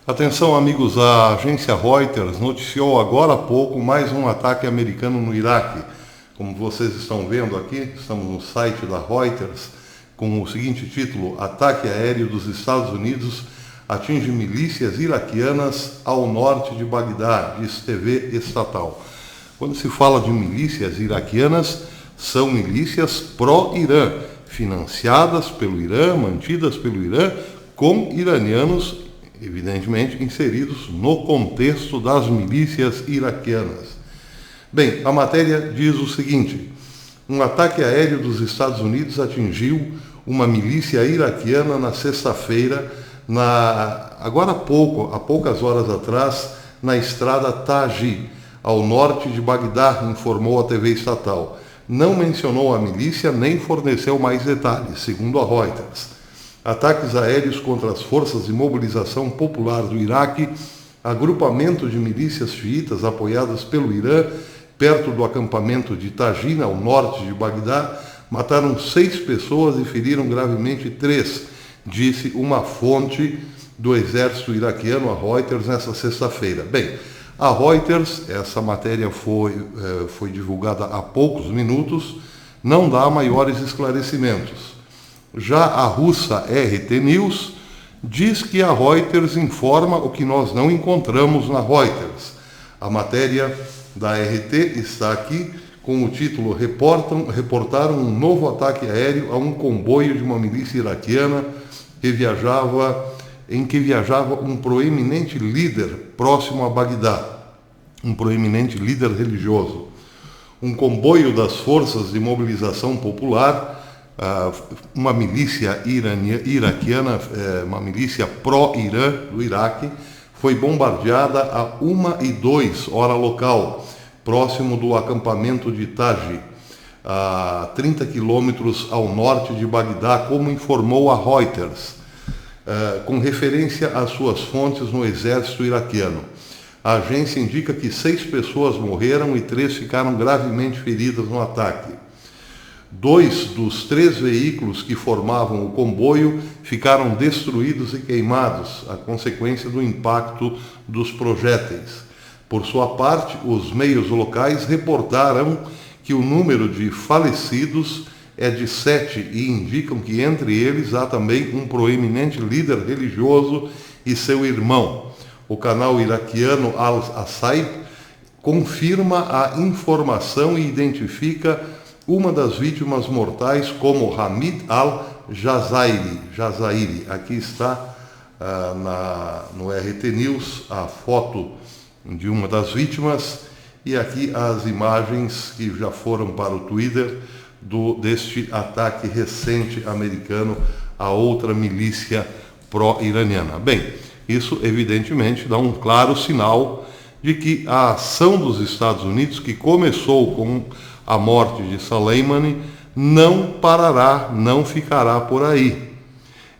Atenção, amigos, a agência Reuters noticiou agora há pouco mais um ataque americano no Iraque. Como vocês estão vendo aqui, estamos no site da Reuters com o seguinte título: Ataque aéreo dos Estados Unidos atinge milícias iraquianas ao norte de Bagdá, diz TV estatal. Quando se fala de milícias iraquianas, são milícias pró-Irã, financiadas pelo Irã, mantidas pelo Irã, com iranianos, evidentemente, inseridos no contexto das milícias iraquianas. Bem, a matéria diz o seguinte: um ataque aéreo dos Estados Unidos atingiu uma milícia iraquiana na sexta-feira, agora há poucas horas atrás, na estrada Taji, ao norte de Bagdá, informou a TV estatal. Não mencionou a milícia nem forneceu mais detalhes, segundo a Reuters. Ataques aéreos contra as forças de mobilização popular do Iraque, agrupamento de milícias xiitas apoiadas pelo Irã, perto do acampamento de Tajina, ao norte de Bagdá, mataram 6 pessoas e feriram gravemente 3, disse uma fonte do exército iraquiano a Reuters nesta sexta-feira. Bem, a Reuters, essa matéria foi divulgada há poucos minutos, não dá maiores esclarecimentos. Já a russa RT News diz que a Reuters informa o que nós não encontramos na Reuters. A matéria da RT está aqui com o título: reportaram um novo ataque aéreo a um comboio de uma milícia iraquiana em que viajava um proeminente líder próximo a Bagdá, um proeminente líder religioso. Um comboio das forças de mobilização popular, uma milícia iraquiana, uma milícia pró-Irã do Iraque, foi bombardeada a 1h02 hora local, próximo do acampamento de Taji, a 30 quilômetros ao norte de Bagdá, como informou a Reuters, com referência às suas fontes no exército iraquiano. A agência indica que 6 pessoas morreram e 3 ficaram gravemente feridas no ataque. 2 dos 3 veículos que formavam o comboio ficaram destruídos e queimados, a consequência do impacto dos projéteis. Por sua parte, os meios locais reportaram que o número de falecidos é de 7 e indicam que entre eles há também um proeminente líder religioso e seu irmão. O canal iraquiano Al-Asaib confirma a informação e identifica uma das vítimas mortais como Hamid al-Jazairi. Aqui está no RT News a foto de uma das vítimas e aqui as imagens que já foram para o Twitter deste ataque recente americano a outra milícia pró-iraniana. Bem, isso evidentemente dá um claro sinal de que a ação dos Estados Unidos, que começou com a morte de Soleimani, não parará, não ficará por aí.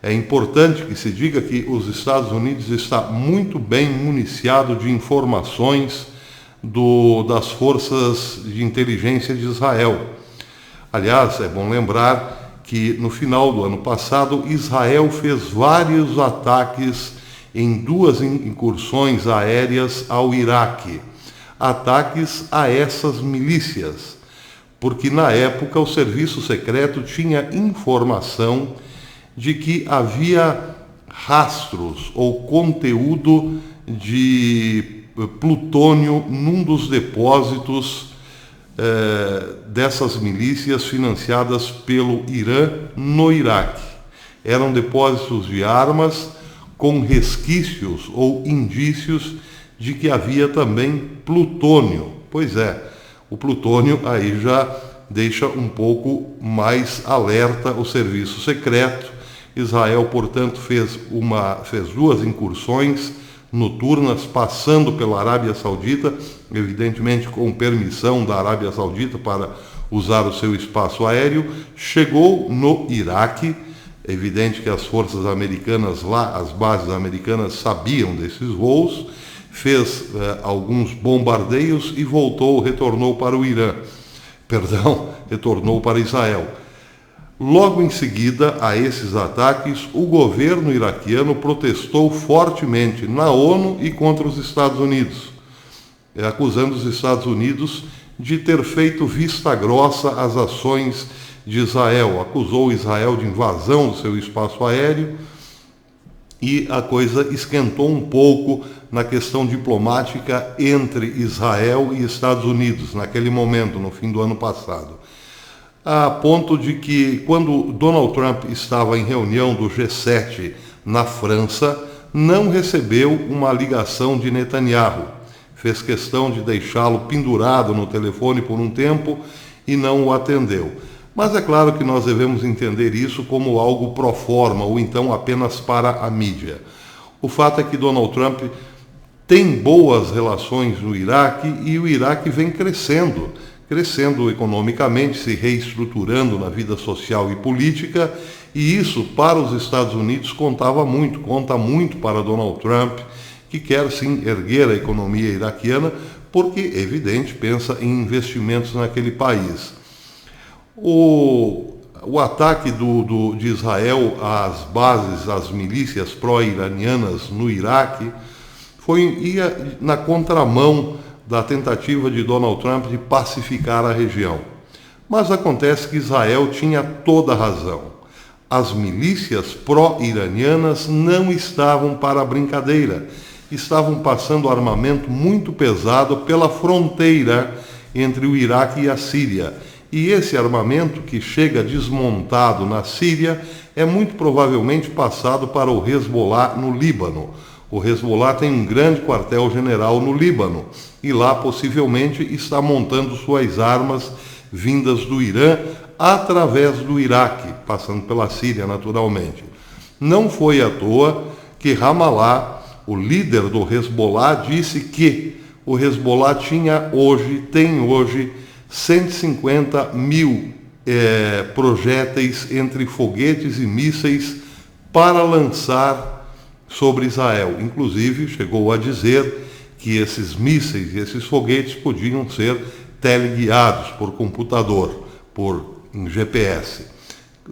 É importante que se diga que os Estados Unidos está muito bem municiado de informações das forças de inteligência de Israel. Aliás, é bom lembrar que no final do ano passado, Israel fez vários ataques em 2 incursões aéreas ao Iraque. Ataques a essas milícias, porque na época o serviço secreto tinha informação de que havia rastros ou conteúdo de plutônio num dos depósitos dessas milícias financiadas pelo Irã no Iraque. Eram depósitos de armas com resquícios ou indícios de que havia também plutônio. Pois é, o plutônio aí já deixa um pouco mais alerta o serviço secreto. Israel, portanto, fez 2 incursões noturnas, passando pela Arábia Saudita, evidentemente com permissão da Arábia Saudita para usar o seu espaço aéreo, chegou no Iraque. É evidente que as forças americanas lá, as bases americanas, sabiam desses voos, fez alguns bombardeios e retornou para o Irã. Retornou para Israel. Logo em seguida a esses ataques, o governo iraquiano protestou fortemente na ONU e contra os Estados Unidos, acusando os Estados Unidos de ter feito vista grossa às ações de Israel. Acusou Israel de invasão do seu espaço aéreo e a coisa esquentou um pouco na questão diplomática entre Israel e Estados Unidos, naquele momento, no fim do ano passado. A ponto de que, quando Donald Trump estava em reunião do G7 na França, não recebeu uma ligação de Netanyahu. Fez questão de deixá-lo pendurado no telefone por um tempo e não o atendeu. Mas é claro que nós devemos entender isso como algo pro forma, ou então apenas para a mídia. O fato é que Donald Trump tem boas relações no Iraque e o Iraque vem crescendo economicamente, se reestruturando na vida social e política, e isso para os Estados Unidos conta muito para Donald Trump, que quer sim erguer a economia iraquiana, porque, evidente, pensa em investimentos naquele país. O ataque de Israel às bases, às milícias pró-iranianas no Iraque, ia na contramão da tentativa de Donald Trump de pacificar a região. Mas acontece que Israel tinha toda a razão. As milícias pró-iranianas não estavam para brincadeira. Estavam passando armamento muito pesado pela fronteira entre o Iraque e a Síria. E esse armamento, que chega desmontado na Síria, é muito provavelmente passado para o Hezbollah no Líbano. O Hezbollah tem um grande quartel-general no Líbano e lá possivelmente está montando suas armas vindas do Irã através do Iraque, passando pela Síria naturalmente. Não foi à toa que Ramallah, o líder do Hezbollah, disse que o Hezbollah tem hoje 150 mil projéteis entre foguetes e mísseis para lançar sobre Israel. Inclusive, chegou a dizer que esses mísseis e esses foguetes podiam ser teleguiados por computador, por GPS,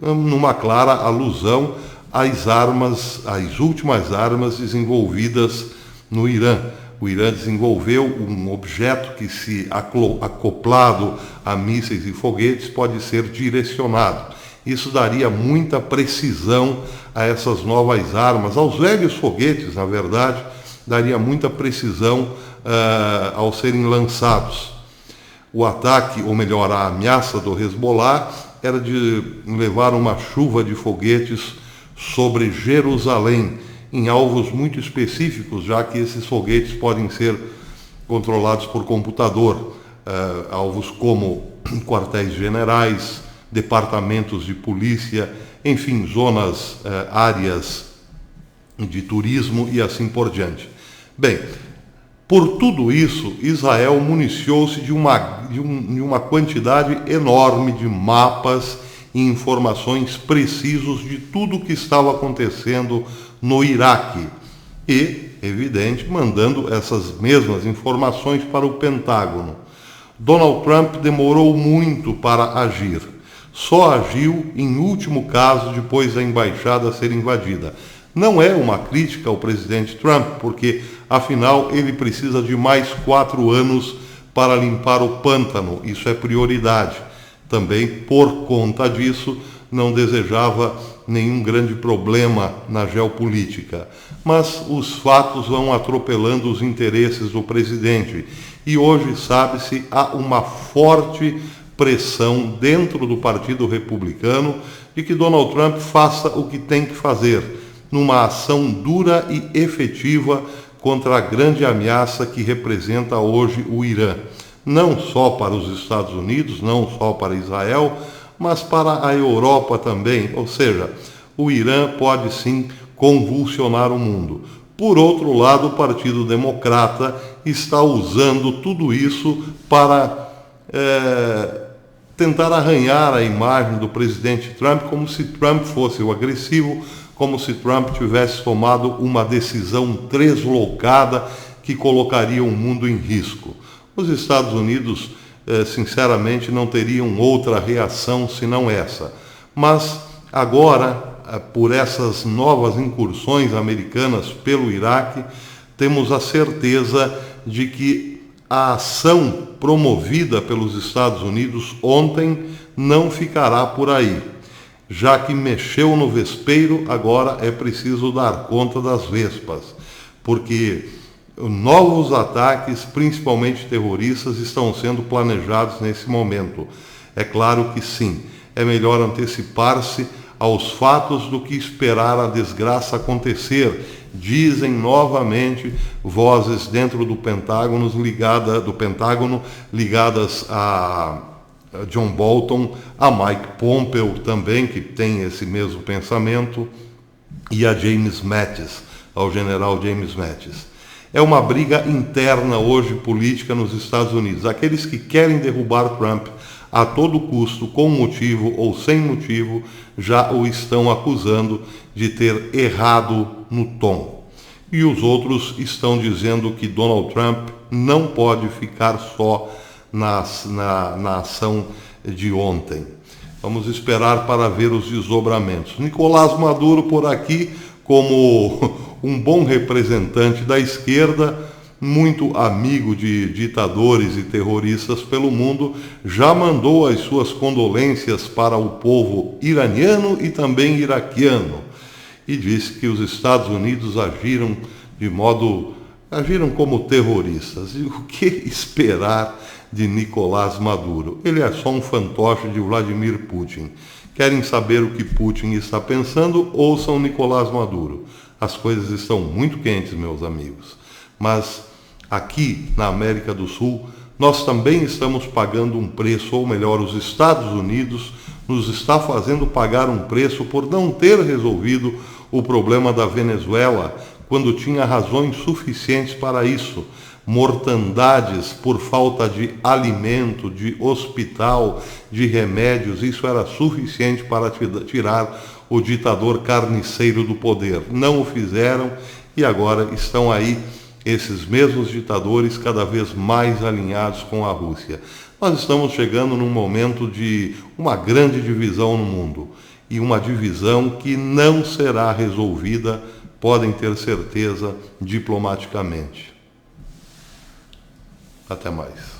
numa clara alusão às últimas armas desenvolvidas no Irã. O Irã desenvolveu um objeto que, se acoplado a mísseis e foguetes, pode ser direcionado. Isso daria muita precisão a essas novas armas, aos velhos foguetes, na verdade, daria muita precisão ao serem lançados. O ataque, ou melhor, a ameaça do Hezbollah era de levar uma chuva de foguetes sobre Jerusalém, em alvos muito específicos, já que esses foguetes podem ser controlados por computador, alvos como quartéis generais, departamentos de polícia, enfim, áreas de turismo e assim por diante. Bem, por tudo isso, Israel municiou-se de uma quantidade enorme de mapas e informações precisos de tudo o que estava acontecendo no Iraque e, evidente, mandando essas mesmas informações para o Pentágono. Donald Trump demorou muito para agir. Só agiu em último caso depois da embaixada ser invadida. Não é uma crítica ao presidente Trump, porque, afinal, ele precisa de mais 4 anos para limpar o pântano. Isso é prioridade. Também, por conta disso, não desejava nenhum grande problema na geopolítica. Mas os fatos vão atropelando os interesses do presidente. E hoje, sabe-se, há uma forte pressão dentro do Partido Republicano de que Donald Trump faça o que tem que fazer, numa ação dura e efetiva contra a grande ameaça que representa hoje o Irã. Não só para os Estados Unidos, não só para Israel, mas para a Europa também. Ou seja, o Irã pode sim convulsionar o mundo. Por outro lado, o Partido Democrata está usando tudo isso para tentar arranhar a imagem do presidente Trump, como se Trump fosse o agressivo, como se Trump tivesse tomado uma decisão deslocada que colocaria o mundo em risco. Os Estados Unidos, sinceramente, não teriam outra reação senão essa. Mas agora, por essas novas incursões americanas pelo Iraque, temos a certeza de que a ação promovida pelos Estados Unidos ontem não ficará por aí. Já que mexeu no vespeiro, agora é preciso dar conta das vespas, porque novos ataques, principalmente terroristas, estão sendo planejados nesse momento. É claro que sim, é melhor antecipar-se aos fatos do que esperar a desgraça acontecer, dizem novamente vozes dentro do Pentágono ligadas a John Bolton, a Mike Pompeo também, que tem esse mesmo pensamento, e a James Mattis, ao general James Mattis. É uma briga interna hoje política nos Estados Unidos. Aqueles que querem derrubar Trump a todo custo, com motivo ou sem motivo, já o estão acusando de ter errado no tom. E os outros estão dizendo que Donald Trump não pode ficar só na ação de ontem. Vamos esperar para ver os desdobramentos. Nicolás Maduro por aqui, como um bom representante da esquerda, muito amigo de ditadores e terroristas pelo mundo, já mandou as suas condolências para o povo iraniano e também iraquiano, e disse que os Estados Unidos agiram como terroristas. E o que esperar de Nicolás Maduro? Ele é só um fantoche de Vladimir Putin. Querem saber o que Putin está pensando? Ouçam Nicolás Maduro. As coisas estão muito quentes, meus amigos. Mas aqui na América do Sul, nós também estamos pagando um preço, ou melhor, os Estados Unidos nos está fazendo pagar um preço por não ter resolvido o problema da Venezuela, quando tinha razões suficientes para isso. Mortandades por falta de alimento, de hospital, de remédios, isso era suficiente para tirar o ditador carniceiro do poder. Não o fizeram e agora estão aí esses mesmos ditadores cada vez mais alinhados com a Rússia. Nós estamos chegando num momento de uma grande divisão no mundo, e uma divisão que não será resolvida, podem ter certeza, diplomaticamente. Até mais.